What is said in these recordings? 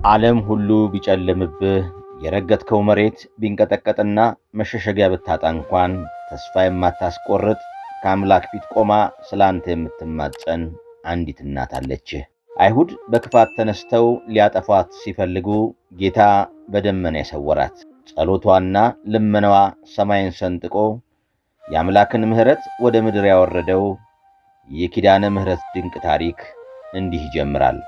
ዓለም ሁሉ ቢጨልምብህ የረገጥከው መሬት ቢንቀጠቀጥና መሸሸጊያ ብታጣ እንኳን ተስፋ የማታስቆርጥ ከአምላክ ፊት ቆማ ስላንተ የምትማጸን አንዲት እናት አለችህ። አይሁድ በክፋት ተነስተው ሊያጠፏት ሲፈልጉ ጌታ በደመና የሰወራት። ጸሎቷና ልመናዋ ሰማይን ሰንጥቆ የአምላክን ምሕረት ወደ ምድር ያወረደው የኪዳነ ምሕረት ድንቅ ታሪክ እንዲህ ይጀምራል።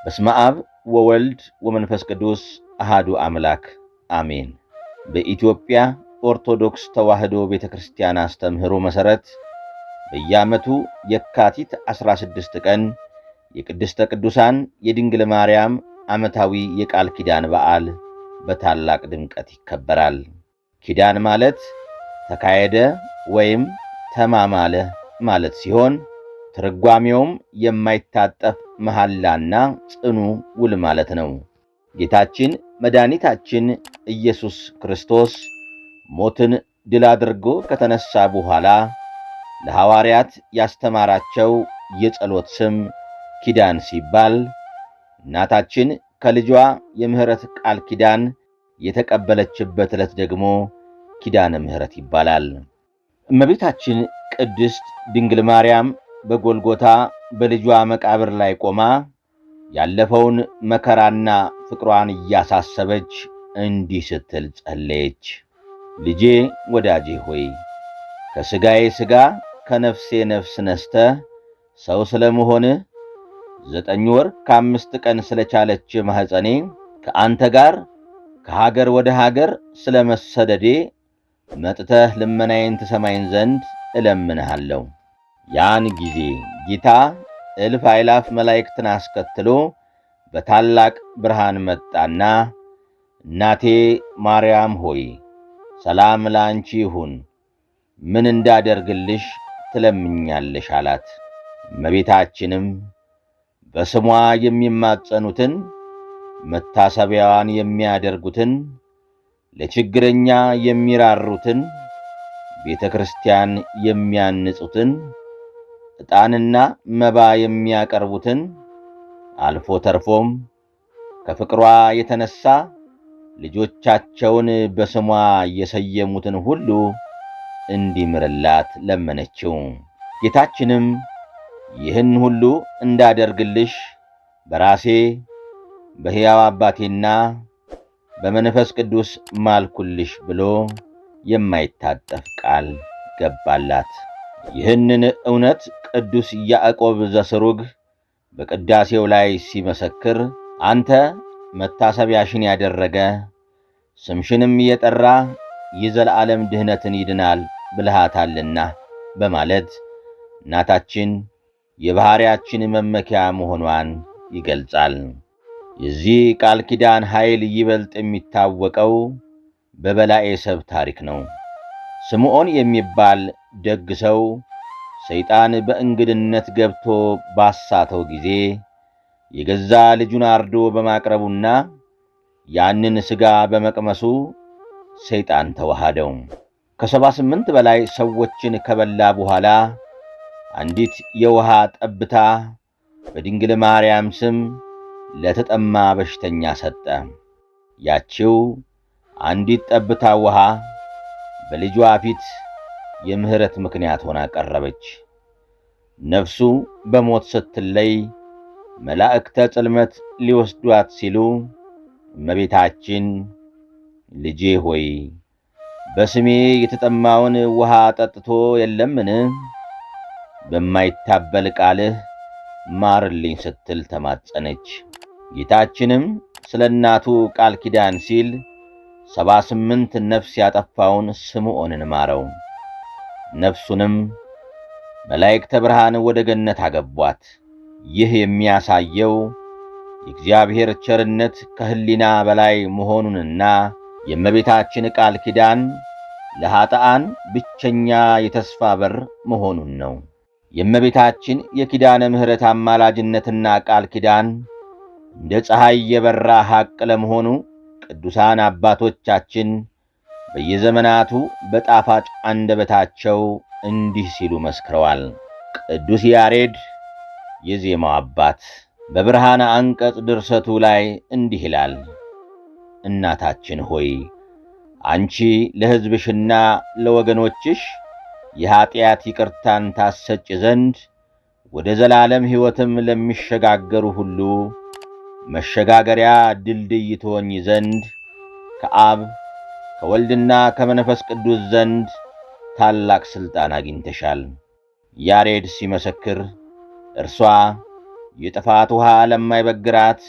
በስመ አብ ወወልድ ወመንፈስ ቅዱስ አሃዱ አምላክ አሜን። በኢትዮጵያ ኦርቶዶክስ ተዋሕዶ ቤተክርስቲያን አስተምህሮ መሠረት በየዓመቱ የካቲት 16 ቀን የቅድስተ ቅዱሳን የድንግል ማርያም ዓመታዊ የቃል ኪዳን በዓል በታላቅ ድምቀት ይከበራል። ኪዳን ማለት ተካሄደ ወይም ተማማለ ማለት ሲሆን ትርጓሜውም የማይታጠፍ መሐላና ጽኑ ውል ማለት ነው። ጌታችን መድኃኒታችን ኢየሱስ ክርስቶስ ሞትን ድል አድርጎ ከተነሳ በኋላ ለሐዋርያት ያስተማራቸው የጸሎት ስም ኪዳን ሲባል እናታችን ከልጇ የምሕረት ቃል ኪዳን የተቀበለችበት ዕለት ደግሞ ኪዳነ ምሕረት ይባላል። እመቤታችን ቅድስት ድንግል ማርያም በጎልጎታ በልጇ መቃብር ላይ ቆማ ያለፈውን መከራና ፍቅሯን እያሳሰበች እንዲህ ስትል ጸለየች። ልጄ ወዳጄ ሆይ ከሥጋዬ ሥጋ ከነፍሴ ነፍስ ነስተ ሰው ስለመሆንህ 9 ወር ከ5 ቀን ስለቻለች ማኅፀኔ ከአንተ ጋር ከሀገር ወደ ሀገር ስለመሰደዴ መጥተህ ልመናዬን ትሰማኝ ዘንድ እለምንሃለሁ። ያን ጊዜ ጌታ እልፍ አእላፍ መላእክትን አስከትሎ በታላቅ ብርሃን መጣና እናቴ ማርያም ሆይ ሰላም ላንቺ ይሁን፣ ምን እንዳደርግልሽ ትለምኛለሽ አላት። እመቤታችንም በስሟ የሚማጸኑትን መታሰቢያዋን የሚያደርጉትን ለችግረኛ የሚራሩትን ቤተ ክርስቲያን የሚያንጹትን ዕጣንና መባ የሚያቀርቡትን አልፎ ተርፎም ከፍቅሯ የተነሳ ልጆቻቸውን በስሟ የሰየሙትን ሁሉ እንዲምርላት ለመነችው። ጌታችንም ይህን ሁሉ እንዳደርግልሽ በራሴ በሕያው አባቴና በመንፈስ ቅዱስ ማልኩልሽ ብሎ የማይታጠፍ ቃል ገባላት። ይህንን እውነት ቅዱስ ያዕቆብ ዘስሩግ በቅዳሴው ላይ ሲመሰክር አንተ መታሰቢያሽን ያደረገ ስምሽንም የጠራ የዘላለም ድኅነትን ይድናል ብልሃታልና በማለት እናታችን የባሕርያችን መመኪያ መሆኗን ይገልጻል። የዚህ ቃል ኪዳን ኃይል ይበልጥ የሚታወቀው በበላዔ ሰብእ ታሪክ ነው። ስምዖን የሚባል ደግ ሰው ሰይጣን በእንግድነት ገብቶ ባሳተው ጊዜ የገዛ ልጁን አርዶ በማቅረቡና ያንን ሥጋ በመቅመሱ ሰይጣን ተዋሃደው። ከ78 በላይ ሰዎችን ከበላ በኋላ አንዲት የውሃ ጠብታ በድንግል ማርያም ስም ለተጠማ በሽተኛ ሰጠ። ያቺው አንዲት ጠብታ ውሃ በልጇ ፊት የምሕረት ምክንያት ሆና ቀረበች። ነፍሱ በሞት ስትለይ መላእክተ ጽልመት ሊወስዷት ሲሉ እመቤታችን ልጄ ሆይ በስሜ የተጠማውን ውሃ ጠጥቶ የለምን? በማይታበል ቃልህ ማርልኝ ስትል ተማጸነች። ጌታችንም ስለ እናቱ ቃል ኪዳን ሲል 78 ነፍስ ያጠፋውን ስምዖንን ማረው። ነፍሱንም መላእክተ ብርሃን ወደ ገነት አገቧት። ይህ የሚያሳየው የእግዚአብሔር ቸርነት ከሕሊና በላይ መሆኑንና የእመቤታችን ቃል ኪዳን ለኃጥአን ብቸኛ የተስፋ በር መሆኑን ነው። የእመቤታችን የኪዳነ ምሕረት አማላጅነትና ቃል ኪዳን እንደ ፀሐይ የበራ ሐቅ ለመሆኑ ቅዱሳን አባቶቻችን በየዘመናቱ በጣፋጭ አንደበታቸው እንዲህ ሲሉ መስክረዋል። ቅዱስ ያሬድ የዜማው አባት በብርሃነ አንቀጽ ድርሰቱ ላይ እንዲህ ይላል። እናታችን ሆይ አንቺ ለሕዝብሽና ለወገኖችሽ የኀጢአት ይቅርታን ታሰጭ ዘንድ ወደ ዘላለም ሕይወትም ለሚሸጋገሩ ሁሉ መሸጋገሪያ ድልድይ ትሆኚ ዘንድ ከአብ ከወልድና ከመንፈስ ቅዱስ ዘንድ ታላቅ ሥልጣን አግኝተሻል። ያሬድ ሲመሰክር እርሷ የጥፋት ውሃ ለማይበግራት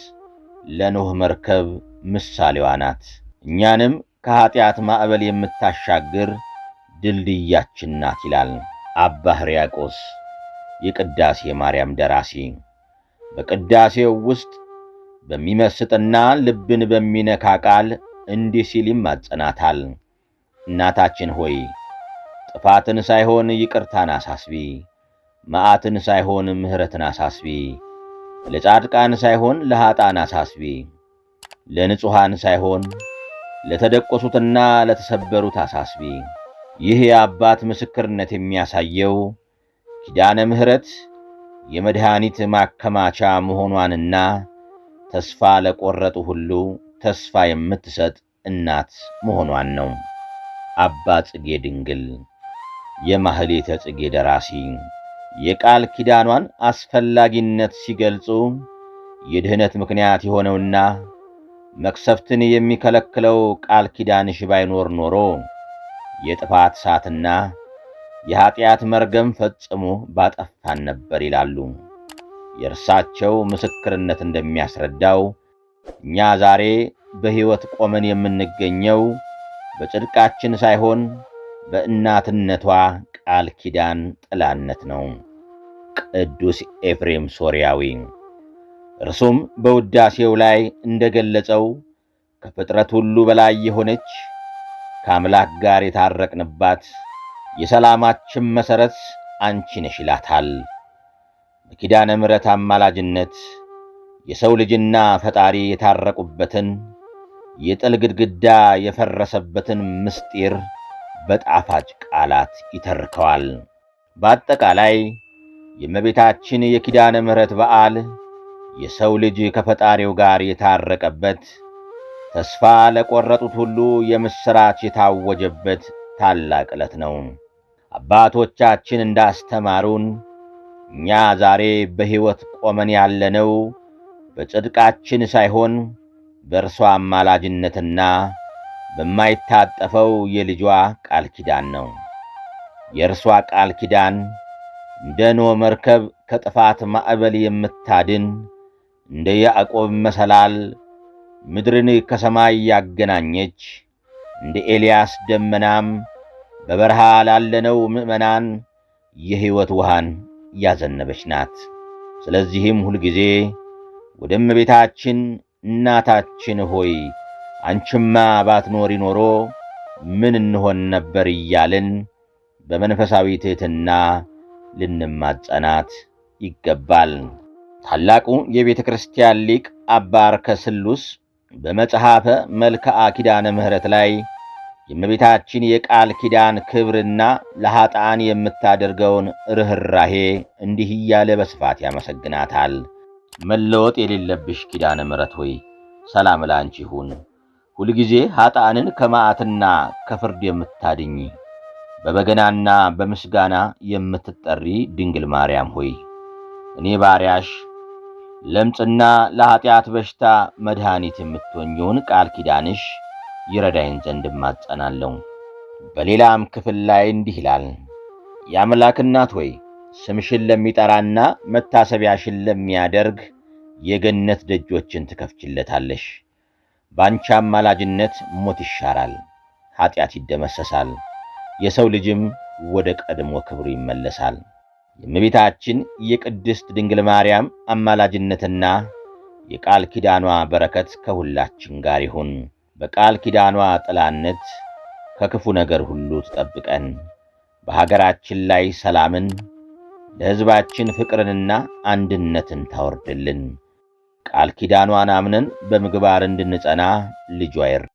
ለኖኅ መርከብ ምሳሌዋ ናት። እኛንም ከኀጢአት ማዕበል የምታሻግር ድልድያችን ናት ይላል አባ ሕርያቆስ የቅዳሴ ማርያም ደራሲ። በቅዳሴው ውስጥ በሚመስጥና ልብን በሚነካ ቃል እንዲህ ሲል ይማጸናታል። እናታችን ሆይ ጥፋትን ሳይሆን ይቅርታን አሳስቢ፣ መዓትን ሳይሆን ምሕረትን አሳስቢ፣ ለጻድቃን ሳይሆን ለኀጣን አሳስቢ፣ ለንጹሐን ሳይሆን ለተደቆሱትና ለተሰበሩት አሳስቢ። ይህ የአባት ምስክርነት የሚያሳየው ኪዳነ ምሕረት የመድኃኒት ማከማቻ መሆኗንና ተስፋ ለቆረጡ ሁሉ ተስፋ የምትሰጥ እናት መሆኗን ነው። አባ ጽጌ ድንግል የማኅሌተ ጽጌ ደራሲ የቃል ኪዳኗን አስፈላጊነት ሲገልጹ የድኅነት ምክንያት የሆነውና መቅሰፍትን የሚከለክለው ቃል ኪዳንሽ ባይኖር ኖሮ የጥፋት እሳትና የኀጢአት መርገም ፈጽሞ ባጠፋን ነበር ይላሉ። የእርሳቸው ምስክርነት እንደሚያስረዳው እኛ ዛሬ በሕይወት ቆመን የምንገኘው በጽድቃችን ሳይሆን በእናትነቷ ቃል ኪዳን ጥላነት ነው። ቅዱስ ኤፍሬም ሶርያዊ እርሱም በውዳሴው ላይ እንደገለጸው ከፍጥረት ሁሉ በላይ የሆነች ከአምላክ ጋር የታረቅንባት የሰላማችን መሠረት አንቺ ነሽ ይላታል። በኪዳነ ምሕረት አማላጅነት የሰው ልጅና ፈጣሪ የታረቁበትን የጥል ግድግዳ የፈረሰበትን ምስጢር በጣፋጭ ቃላት ይተርከዋል። በአጠቃላይ የእመቤታችን የኪዳነ ምሕረት በዓል የሰው ልጅ ከፈጣሪው ጋር የታረቀበት፣ ተስፋ ለቆረጡት ሁሉ የምሥራች የታወጀበት ታላቅ ዕለት ነው። አባቶቻችን እንዳስተማሩን እኛ ዛሬ በሕይወት ቆመን ያለነው በጽድቃችን ሳይሆን በእርሷ አማላጅነትና በማይታጠፈው የልጇ ቃል ኪዳን ነው። የእርሷ ቃል ኪዳን እንደ ኖኅ መርከብ ከጥፋት ማዕበል የምታድን፣ እንደ ያዕቆብ መሰላል ምድርን ከሰማይ ያገናኘች፣ እንደ ኤልያስ ደመናም በበረሃ ላለነው ምእመናን የሕይወት ውሃን ያዘነበች ናት። ስለዚህም ሁልጊዜ ወደ እመቤታችን እናታችን ሆይ አንቺማ ባትኖሪ ኖሮ ምን እንሆን ነበር እያልን በመንፈሳዊ ትሕትና ልንማጸናት ይገባል። ታላቁ የቤተ ክርስቲያን ሊቅ አባ አርከ ስሉስ በመጽሐፈ መልክዓ ኪዳነ ምሕረት ላይ የእመቤታችን የቃል ኪዳን ክብርና ለኀጣን የምታደርገውን ርኅራኄ እንዲህ እያለ በስፋት ያመሰግናታል። መለወጥ የሌለብሽ ኪዳነ ምሕረት ሆይ ሰላም ላንቺ ይሁን። ሁልጊዜ ኀጣንን ከመዓትና ከፍርድ የምታድኚ፣ በበገናና በምስጋና የምትጠሪ ድንግል ማርያም ሆይ እኔ ባሪያሽ ለምጽና ለኀጢአት በሽታ መድኃኒት የምትሆኚውን ቃል ኪዳንሽ ይረዳኝ ዘንድ እማጸናለሁ። በሌላም ክፍል ላይ እንዲህ ይላል። የአምላክ እናት ሆይ ስምሽን ለሚጠራና መታሰቢያሽን ለሚያደርግ የገነት ደጆችን ትከፍችለታለሽ። በአንቺ አማላጅነት ሞት ይሻራል፣ ኀጢአት ይደመሰሳል፣ የሰው ልጅም ወደ ቀድሞ ክብሩ ይመለሳል። የእመቤታችን የቅድስት ድንግል ማርያም አማላጅነትና የቃል ኪዳኗ በረከት ከሁላችን ጋር ይሁን። በቃል ኪዳኗ ጥላነት ከክፉ ነገር ሁሉ ትጠብቀን። በሀገራችን ላይ ሰላምን፣ ለሕዝባችን ፍቅርንና አንድነትን ታወርድልን። ቃል ኪዳኗን አምነን በምግባር እንድንጸና ልጇ ይርዳን።